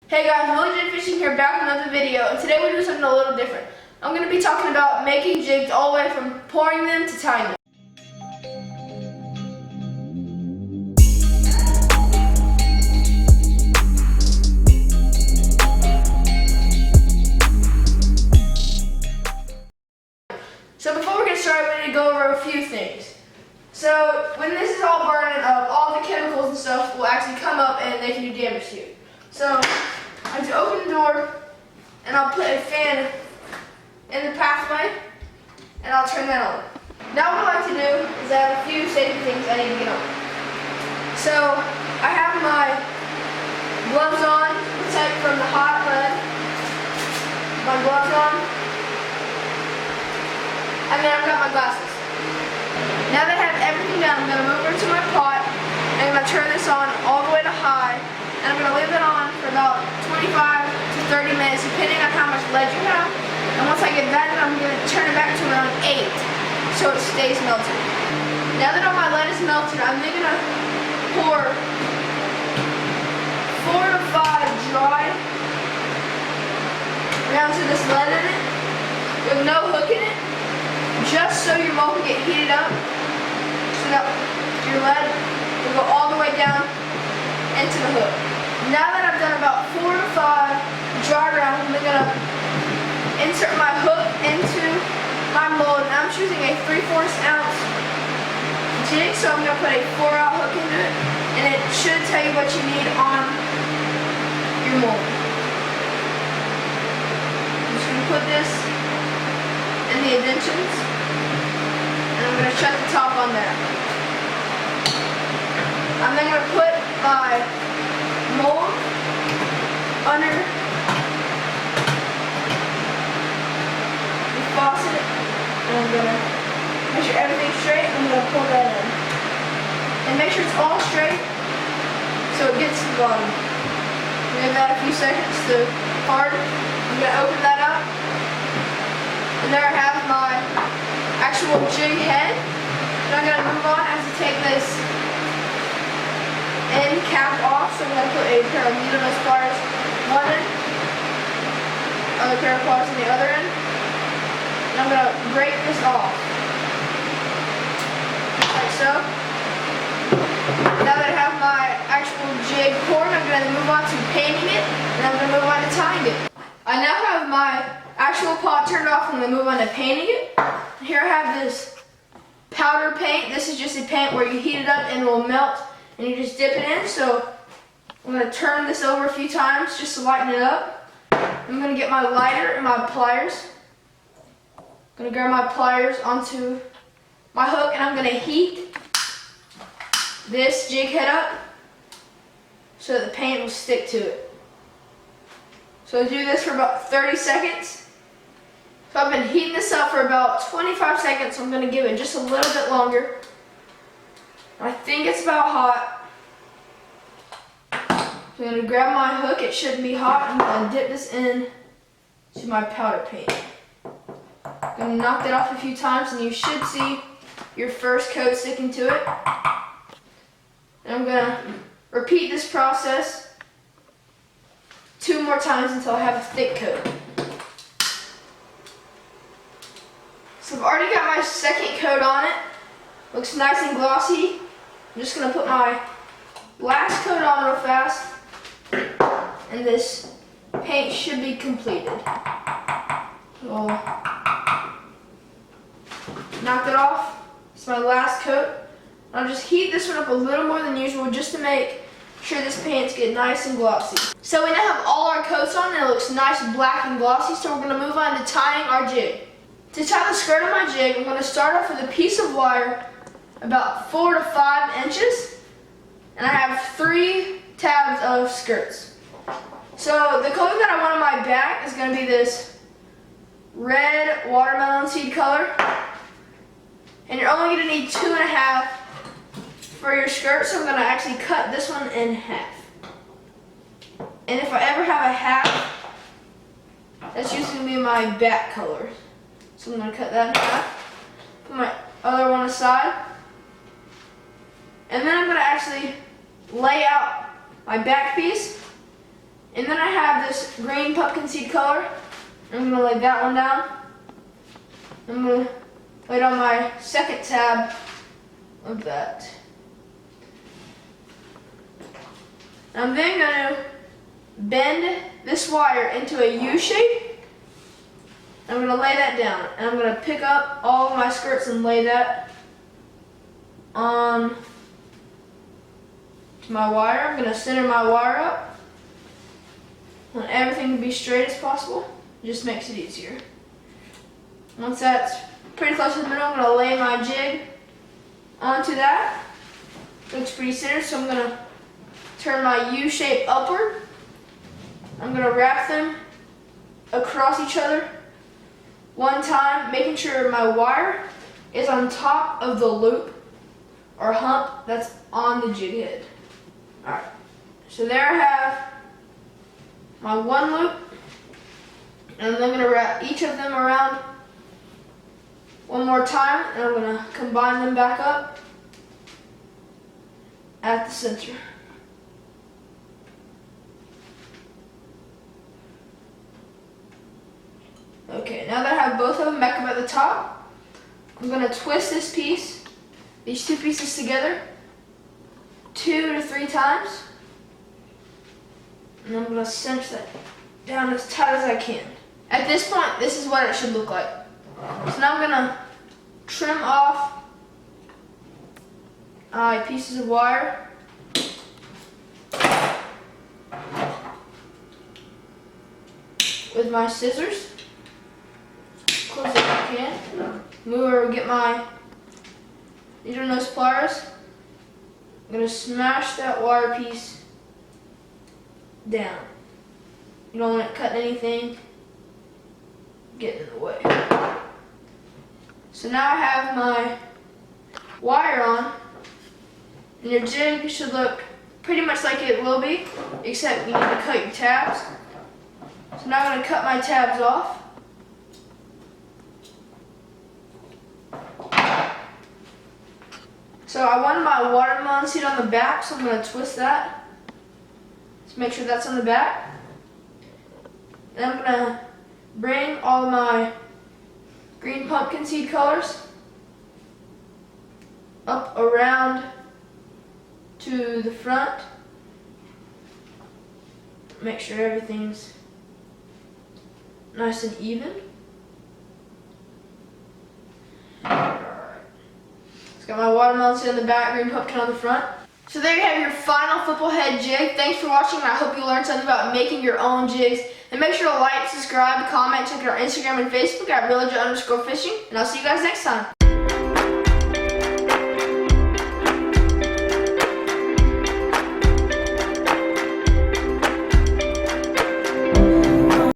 Hey guys, Willie Fishing here, back with another video, and today we're doing something a little different. I'm going to be talking about making jigs all the way from pouring them to tying them. So before we get started, we need to go over a few things. So when this is all burning up, all the chemicals and stuff will actually come up and they can do damage to you. So I have to open the door and I'll put a fan in the pathway and I'll turn that on. Now what I like to do is I have a few safety things I need to get on. So I have my gloves on to protect from the hot lead. My gloves on. And then I've got my glasses. Now that I have everything done, I'm going to move over to my pot and I'm going to turn this on all the way to high. And I'm going to leave it on for about 25 to 30 minutes depending on how much lead you have. And once I get that done, I'm going to turn it back to around 8 so it stays melted. Now that all my lead is melted, I'm then going to pour 4 to 5 dry rounds of this lead in it with no hook in it, just so your mold can get heated up so that your lead will go all the way down into the hook. Now that I've done about 4 to 5 dry rounds, I'm going to insert my hook into my mold, and I'm choosing a 3/4 ounce jig, so I'm going to put a 4-aught hook into it, and it should tell you what you need on your mold. I'm just going to put this in the indentions, and I'm going to shut the top on there. I'm then going to put my mold under the faucet, and I'm going to make sure everything's straight. I'm going to pour that in. And make sure it's all straight so it gets to the bottom. Give that a few seconds to harden. I'm going to open that up. And there I have my actual jig head. And I'm going to move on as to take this end cap off. So I'm going to put a pair of needle nose pliers one end, other pair of pliers on the other end. And I'm going to break this off. Like so. Now that I have my actual jig poured, I'm going to move on to painting it, and I'm going to move on to tying it. I now have my actual pot turned off, and I'm going to move on to painting it. Here I have this powder paint. This is just a paint where you heat it up and it will melt, and you just dip it in. So I'm going to turn this over a few times just to lighten it up. I'm going to get my lighter and my pliers. I'm going to grab my pliers onto my hook, and I'm going to heat this jig head up so that the paint will stick to it. So I do this for about 30 seconds. So I've been heating this up for about 25 seconds, so I'm going to give it just a little bit longer. I think it's about hot. So I'm going to grab my hook, it shouldn't be hot, I'm going to dip this in to my powder paint. I'm going to knock that off a few times and you should see your first coat sticking to it. And I'm going to repeat this process 2 more times until I have a thick coat. So I've already got my second coat on it. Looks nice and glossy. I'm just going to put my last coat on real fast, and this paint should be completed. So knock it off. It's my last coat. I'll just heat this one up a little more than usual just to make sure this paint's get nice and glossy. So we now have all our coats on and it looks nice and black and glossy, so we're going to move on to tying our jig. To tie the skirt of my jig, I'm going to start off with a piece of wire about 4 to 5 inches, and I have 3 tabs of skirts. So the color that I want on my back is going to be this red watermelon seed color, and you're only going to need 2.5 for your skirt, so I'm going to actually cut this one in half. And if I ever have a half, that's usually going to be my back color. So I'm going to cut that in half, put my other one aside, and then I'm going to actually lay out my back piece, and then I have have this green pumpkin seed color. I'm gonna lay that one down. I'm gonna lay down my second tab of that. I'm then gonna bend this wire into a U shape. I'm gonna lay that down, and I'm gonna pick up all of my skirts and lay that on to my wire. I'm gonna center my wire up. I want everything to be straight as possible. It just makes it easier. Once that's pretty close to the middle, I'm gonna lay my jig onto that. Looks pretty centered, so I'm gonna turn my U shape upward. I'm gonna wrap them across each other one time, making sure my wire is on top of the loop or hump that's on the jig head. Alright, so there I have my one loop, and I'm going to wrap each of them around one more time, and I'm going to combine them back up at the center. Okay, now that I have both of them back up at the top, I'm going to twist this piece, these two pieces together 2 to 3 times. And I'm going to cinch that down as tight as I can. At this point, this is what it should look like. So now I'm going to trim off pieces of wire. With my scissors. Close as I can. Move or get my needle nose pliers. I'm going to smash that wire piece down. You don't want it cutting anything, getting in the way. So now I have my wire on, and your jig should look pretty much like it will be, except you need to cut your tabs. So now I'm going to cut my tabs off. So I wanted my watermelon seed on the back, so I'm going to twist that to make sure that's on the back. And I'm going to bring all my green pumpkin seed colors up around to the front. Make sure everything's nice and even. Got my watermelon seed on the back, green pumpkin on the front. So there you have your final football head jig. Thanks for watching, and I hope you learned something about making your own jigs. And make sure to like, subscribe, comment, check out our Instagram and Facebook at reallegit_fishing. And I'll see you guys next time.